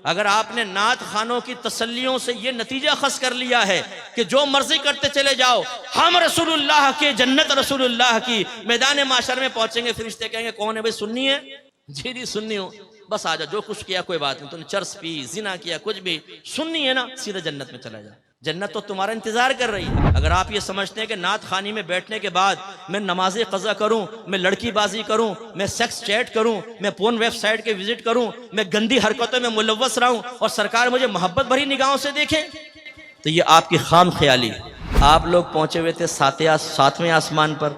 اگر آپ نے نعت خانوں کی تسلیوں سے یہ نتیجہ خاص کر لیا ہے کہ جو مرضی کرتے چلے جاؤ، ہم رسول اللہ کے، جنت رسول اللہ کی، میدان معاشر میں پہنچیں گے، فرشتے کہیں گے کون ہے بھائی؟ سنی ہے؟ جی سنی ہوں، بس آ جا، جو کچھ کیا کوئی بات نہیں، تو نے چرس پی، زنا کیا، کچھ بھی سنی ہے نا، سیدھا جنت میں چلا جا، جنت تو تمہارا انتظار کر رہی ہے۔ اگر آپ یہ سمجھتے ہیں کہ نعت خانی میں بیٹھنے کے بعد میں نماز قضا کروں، میں لڑکی بازی کروں، میں سیکس چیٹ کروں، میں پورن ویب سائٹ کے وزٹ کروں، میں گندی حرکتوں میں ملوث رہوں اور سرکار مجھے محبت بھری نگاہوں سے دیکھیں، تو یہ آپ کی خام خیالی ہے۔ آپ لوگ پہنچے ہوئے تھے ساتویں آسمان پر،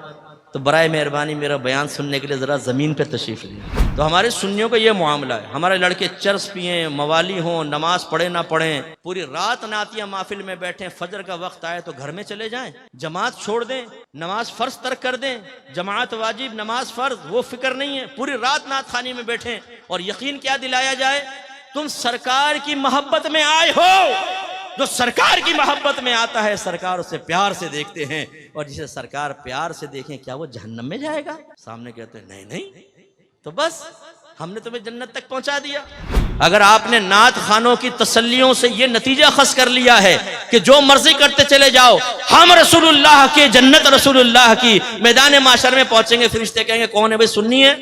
تو برائے مہربانی میرا بیان سننے کے لیے ذرا زمین پہ تشریف لیں۔ تو ہمارے سنیوں کا یہ معاملہ ہے، ہمارے لڑکے چرس پئیں، موالی ہوں، نماز پڑھیں نہ پڑھیں، پوری رات نعتیہ محفل میں بیٹھیں، فجر کا وقت آئے تو گھر میں چلے جائیں، جماعت چھوڑ دیں، نماز فرض ترک کر دیں، جماعت واجب نماز فرض وہ فکر نہیں ہے، پوری رات نعت خانی میں بیٹھیں، اور یقین کیا دلایا جائے؟ تم سرکار کی محبت میں آئے ہو، جو سرکار کی محبت میں آتا ہے سرکار اسے پیار سے دیکھتے ہیں، اور جسے سرکار پیار سے دیکھیں کیا وہ جہنم میں جائے گا؟ سامنے کہتے ہیں نہیں، تو بس ہم نے تمہیں جنت تک پہنچا دیا۔ اگر آپ نے نعت خانوں کی تسلیوں سے یہ نتیجہ خاص کر لیا ہے کہ جو مرضی کرتے چلے جاؤ، ہم رسول اللہ کے، جنت رسول اللہ کی، میدان معاشر میں پہنچیں گے، فرشتے کہیں گے کون ہے بھائی؟ سنی ہے؟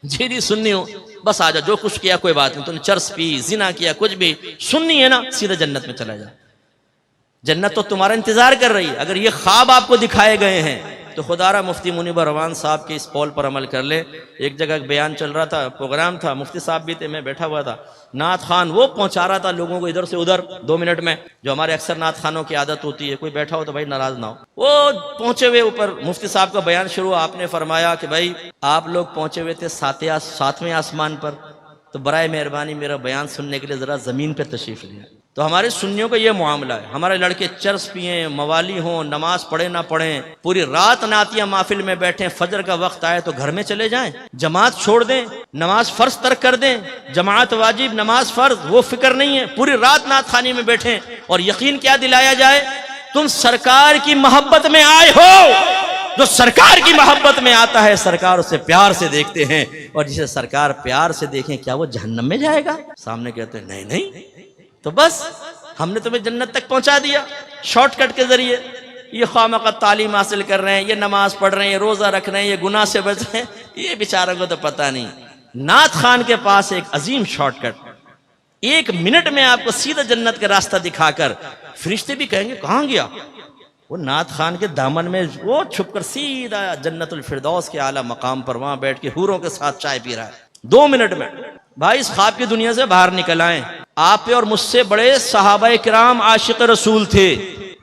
جی سنی ہوں، بس آ جا، جو کچھ کیا کوئی بات نہیں، تو نے چرس پی، زنا کیا، کچھ بھی سنی ہے نا، سیدھا جنت میں چلا جا، جنت تو تمہارا انتظار کر رہی ہے۔ اگر یہ خواب آپ کو دکھائے گئے ہیں تو خدا را مفتی منیب روان صاحب کے اس قول پر عمل کر لیں۔ ایک جگہ بیان چل رہا تھا، پروگرام تھا، مفتی صاحب بھی تھے، میں بیٹھا ہوا تھا، نعت خان وہ پہنچا رہا تھا لوگوں کو ادھر سے ادھر 2 منٹ میں، جو ہمارے اکثر نعت خانوں کی عادت ہوتی ہے، کوئی بیٹھا ہو تو بھائی ناراض نہ ہو، وہ پہنچے ہوئے اوپر مفتی صاحب کا بیان شروع، آپ نے فرمایا کہ بھائی آپ لوگ پہنچے ہوئے تھے ساتویں آسمان پر، تو برائے مہربانی میرا بیان سننے کے لیے ذرا زمین پہ تشریف لیں۔ تو ہمارے سنیوں کا یہ معاملہ ہے، ہمارے لڑکے چرس پئیں، موالی ہوں، نماز پڑھیں نہ پڑھیں، پوری رات نعتیہ محفل میں بیٹھیں، فجر کا وقت آئے تو گھر میں چلے جائیں، جماعت چھوڑ دیں، نماز فرض ترک کر دیں، جماعت واجب نماز فرض وہ فکر نہیں ہے، پوری رات نعت خانی میں بیٹھیں، اور یقین کیا دلایا جائے؟ تم سرکار کی محبت میں آئے ہو، جو سرکار کی محبت میں آتا ہے سرکار اسے پیار سے دیکھتے ہیں، اور جسے سرکار پیار سے دیکھیں کیا وہ جہنم میں جائے گا؟ سامنے کہتے ہیں نہیں، تو بس ہم نے تمہیں جنت تک پہنچا دیا، شارٹ کٹ کے ذریعے۔ یہ خواہ تعلیم حاصل کر رہے ہیں، یہ نماز پڑھ رہے ہیں، یہ روزہ رکھ رہے ہیں، یہ گناہ سے بچ رہے ہیں، یہ بیچاروں کو تو پتہ نہیں۔ نعت خان کے پاس ایک عظیم شارٹ کٹ، 1 منٹ میں آپ کو سیدھا جنت کا راستہ دکھا کر، فرشتے بھی کہیں گے کہاں گیا؟ وہ نعت خان کے دامن میں وہ چھپ کر سیدھا جنت الفردوس کے اعلیٰ مقام پر وہاں بیٹھ کے حوروں کے ساتھ چائے پی رہا ہے 2 منٹ میں۔ بھائی اس خواب کی دنیا سے باہر نکل آئیں۔ آپ پہ اور مجھ سے بڑے صحابہ کرام عاشق رسول تھے،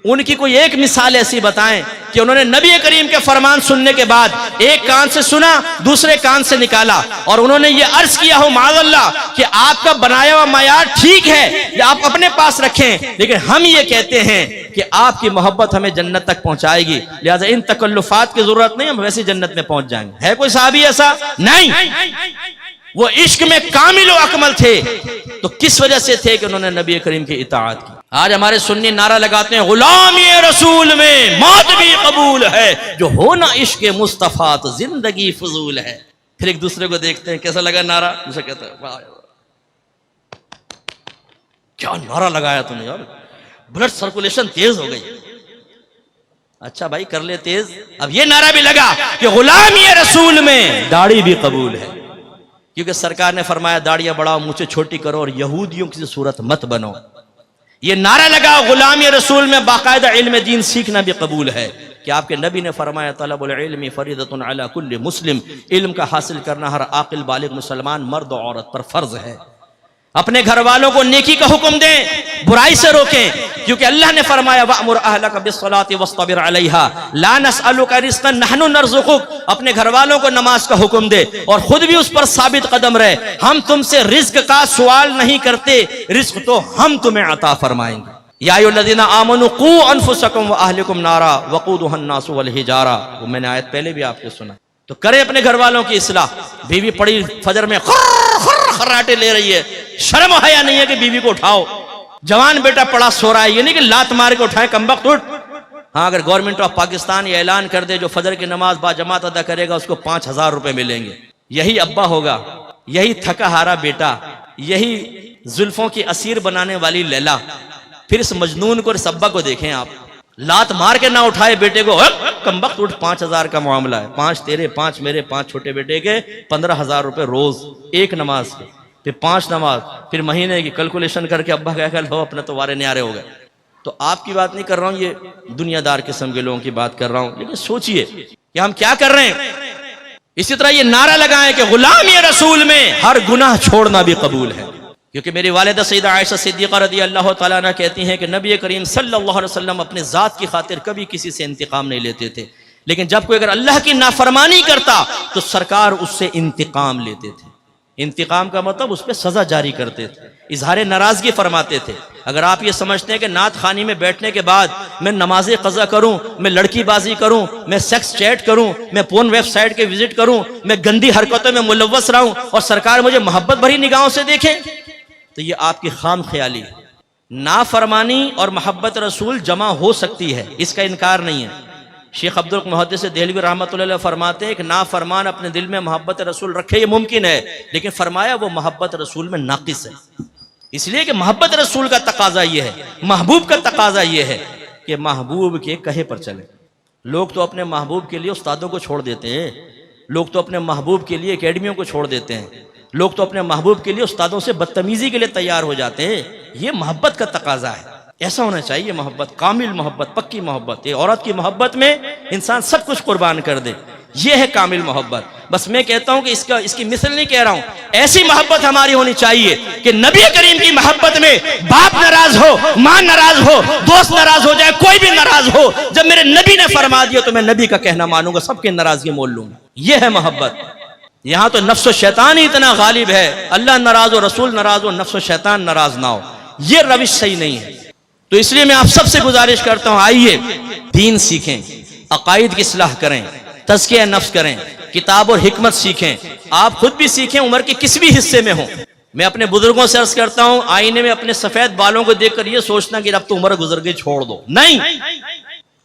ان کی کوئی ایک مثال ایسی بتائیں کہ انہوں نے نبی کریم کے فرمان سننے کے بعد ایک کان سے سنا، دوسرے کان سے نکالا، اور انہوں نے یہ عرض کیا ہو معاذ اللہ کہ آپ کا بنایا ہوا معیار ٹھیک ہے، یہ آپ اپنے پاس رکھیں، لیکن ہم یہ کہتے ہیں کہ آپ کی محبت ہمیں جنت تک پہنچائے گی، لہٰذا ان تکلفات کی ضرورت نہیں، ہم ویسی جنت میں پہنچ جائیں گے۔ ہے کوئی صحابی ایسا؟ نہیں، وہ عشق میں کامل و اکمل تھے، تو کس وجہ سے تھے کہ انہوں نے نبی کریم کی اطاعت کی۔ آج ہمارے سنی نعرہ لگاتے ہیں غلامی رسول میں موت بھی قبول ہے، جو ہونا عشق مصطفیٰ تو زندگی فضول ہے۔ پھر ایک دوسرے کو دیکھتے ہیں کیسا لگا نعرہ، دوسرا کہتا ہے واہ کیا نعرہ لگایا تم نے یار، بلڈ سرکولیشن تیز ہو گئی۔ اچھا بھائی کر لے تیز، اب یہ نعرہ بھی لگا کہ غلامی رسول میں داڑھی بھی قبول ہے، کیونکہ سرکار نے فرمایا داڑیاں بڑھاؤ، مونچھیں چھوٹی کرو، اور یہودیوں کی صورت مت بنو۔ یہ نعرہ لگا غلامی رسول میں باقاعدہ علم دین سیکھنا بھی قبول ہے، کہ آپ کے نبی نے فرمایا طلب العلم فریضۃ علی کل مسلم، علم کا حاصل کرنا ہر عاقل بالغ مسلمان مرد و عورت پر فرض ہے۔ اپنے گھر والوں کو نیکی کا حکم دیں، برائی سے روکیں، کیونکہ اللہ نے فرمایا وَأْمُرْ أَهْلَكَ بِالصَّلَاةِ وَاصْطَبِرْ عَلَيْهَا لَا نَسْأَلُكَ رِزْقًا نَحْنُ نَرْزُقُكَ، اپنے گھر والوں کو نماز کا حکم دے اور خود بھی اس پر ثابت قدم رہے، ہم تم سے رزق کا سوال نہیں کرتے، رزق تو ہم تمہیں عطا فرمائیں گے۔ یا ایھا الذین آمنوا قوا انفسکم واہلکم نارا وقودھا الناس والحجارہ، وہ میں نے آیت پہلے بھی آپ کو سنا۔ تو کریں اپنے گھر والوں کی اصلاح۔ بیوی پڑی فجر میں خراٹے لے رہی ہے، شرم و حیا نہیں ہے کہ بیوی کو اٹھاؤ۔ جوان بیٹا پڑا سو رہا ہے، یہ نہیں کہ لات مار کے اٹھائے کمبخت اٹھ۔ ہاں اگر گورنمنٹ آف پاکستان یہ اعلان کر دے جو فجر کی نماز با جماعت ادا کرے گا اس کو 5000 روپے ملیں گے، یہی ابا ہوگا، یہی تھکا ہارا بیٹا یہی زلفوں کی اسیر بنانے والی لیلا، پھر اس مجنون کو اور اس ابا کو دیکھیں آپ، لات مار کے نہ اٹھائے بیٹے کو، کمبخت اٹھ، 5,000 کا معاملہ ہے، 5 تیرے 5 میرے 5 چھوٹے بیٹے کے 15,000 روپے روز ایک نماز کے، پھر 5 نماز، پھر مہینے کی کیلکولیشن کر کے ابا کہہ لو اپنے تو وارے نیارے ہو گئے۔ تو آپ کی بات نہیں کر رہا ہوں، یہ دنیا دار قسم کے لوگوں کی بات کر رہا ہوں، لیکن سوچئے کہ ہم کیا کر رہے ہیں۔ اسی طرح یہ نعرہ لگائیں کہ غلامی رسول میں ہر گناہ چھوڑنا بھی قبول ہے، کیونکہ میری والدہ سیدہ عائشہ صدیقہ رضی اللہ تعالیٰ عنہ کہتی ہیں کہ نبی کریم صلی اللہ علیہ وسلم اپنے ذات کی خاطر کبھی کسی سے انتقام نہیں لیتے تھے، لیکن جب کوئی اگر اللہ کی نافرمانی کرتا تو سرکار اس سے انتقام لیتے تھے۔ انتقام کا مطلب اس پہ سزا جاری کرتے تھے، اظہار ناراضگی فرماتے تھے۔ اگر آپ یہ سمجھتے ہیں کہ نعت خوانی میں بیٹھنے کے بعد میں نماز قضا کروں، میں لڑکی بازی کروں، میں سیکس چیٹ کروں، میں پورن ویب سائٹ کے وزٹ کروں، میں گندی حرکتوں میں ملوث رہوں اور سرکار مجھے محبت بھری نگاہوں سے دیکھیں، تو یہ آپ کی خام خیالی ہے۔ نافرمانی اور محبت رسول جمع ہو سکتی ہے، اس کا انکار نہیں ہے۔ شیخ عبدالحق محدث دہلوی رحمۃ اللہ علیہ فرماتے ہیں کہ نافرمان اپنے دل میں محبت رسول رکھے یہ ممکن ہے، لیکن فرمایا وہ محبت رسول میں ناقص ہے، اس لیے کہ محبت رسول کا تقاضا یہ ہے، محبوب کا تقاضا یہ ہے کہ محبوب کے کہے پر چلے۔ لوگ تو اپنے محبوب کے لیے استادوں کو چھوڑ دیتے ہیں، لوگ تو اپنے محبوب کے لیے اکیڈمیوں کو چھوڑ دیتے ہیں، لوگ تو اپنے محبوب کے لیے استادوں سے بدتمیزی کے لیے تیار ہو جاتے ہیں۔ یہ محبت کا تقاضا ہے، ایسا ہونا چاہیے محبت، کامل محبت، پکی محبت۔ یہ عورت کی محبت میں انسان سب کچھ قربان کر دے، یہ ہے کامل محبت۔ بس میں کہتا ہوں کہ اس کی مثل نہیں کہہ رہا ہوں، ایسی محبت ہماری ہونی چاہیے کہ نبی کریم کی محبت میں باپ ناراض ہو، ماں ناراض ہو، دوست ناراض ہو جائے، کوئی بھی ناراض ہو، جب میرے نبی نے فرما دیا تو میں نبی کا کہنا مانوں گا، سب کی ناراضگی مول لوں گا۔ یہ ہے محبت۔ یہاں تو نفس و شیطان ہی اتنا غالب ہے، اللہ ناراض ہو، رسول ناراض ہو، نفس و شیطان ناراض نہ ہو، یہ روش صحیح نہیں ہے۔ تو اس لیے میں آپ سب سے گزارش کرتا ہوں، آئیے دین سیکھیں، عقائد کی اصلاح کریں، تزکیہ نفس کریں، کتاب اور حکمت سیکھیں، آپ خود بھی سیکھیں، عمر کے کس بھی حصے میں ہوں۔ میں اپنے بزرگوں سے عرض کرتا ہوں، آئینے میں اپنے سفید بالوں کو دیکھ کر یہ سوچنا کہ اب تو عمر گزر گئی چھوڑ دو، نہیں۔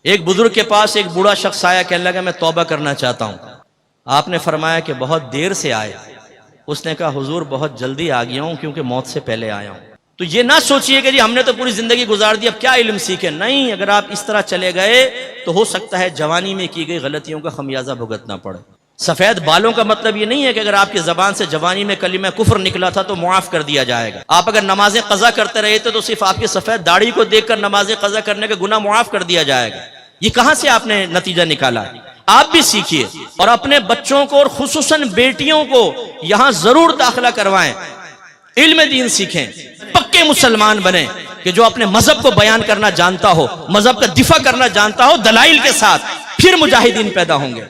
ایک بزرگ کے پاس ایک بوڑھا شخص آیا، کہنے لگا میں توبہ کرنا چاہتا ہوں۔ آپ نے فرمایا کہ بہت دیر سے آئے۔ اس نے کہا حضور بہت جلدی آ گیا ہوں کیونکہ موت سے پہلے آیا ہوں۔ تو یہ نہ سوچئے کہ جی ہم نے تو پوری زندگی گزار دی، اب کیا علم سیکھیں، نہیں۔ اگر آپ اس طرح چلے گئے تو ہو سکتا ہے جوانی میں کی گئی غلطیوں کا خمیازہ بھگتنا پڑے۔ سفید بالوں کا مطلب یہ نہیں ہے کہ اگر آپ کی زبان سے جوانی میں کلمہ کفر نکلا تھا تو معاف کر دیا جائے گا۔ آپ اگر نماز قضا کرتے رہے تھے تو صرف آپ کی سفید داڑھی کو دیکھ کر نماز قضا کرنے کا گناہ معاف کر دیا جائے گا۔ یہ کہاں سے آپ نے نتیجہ نکالا؟ آپ بھی سیکھیے اور اپنے بچوں کو اور خصوصاً بیٹیوں کو یہاں ضرور داخلہ کروائیں، علم دین سیکھیں، پکے مسلمان بنیں کہ جو اپنے مذہب کو بیان کرنا جانتا ہو، مذہب کا دفاع کرنا جانتا ہو دلائل کے ساتھ، پھر مجاہدین پیدا ہوں گے۔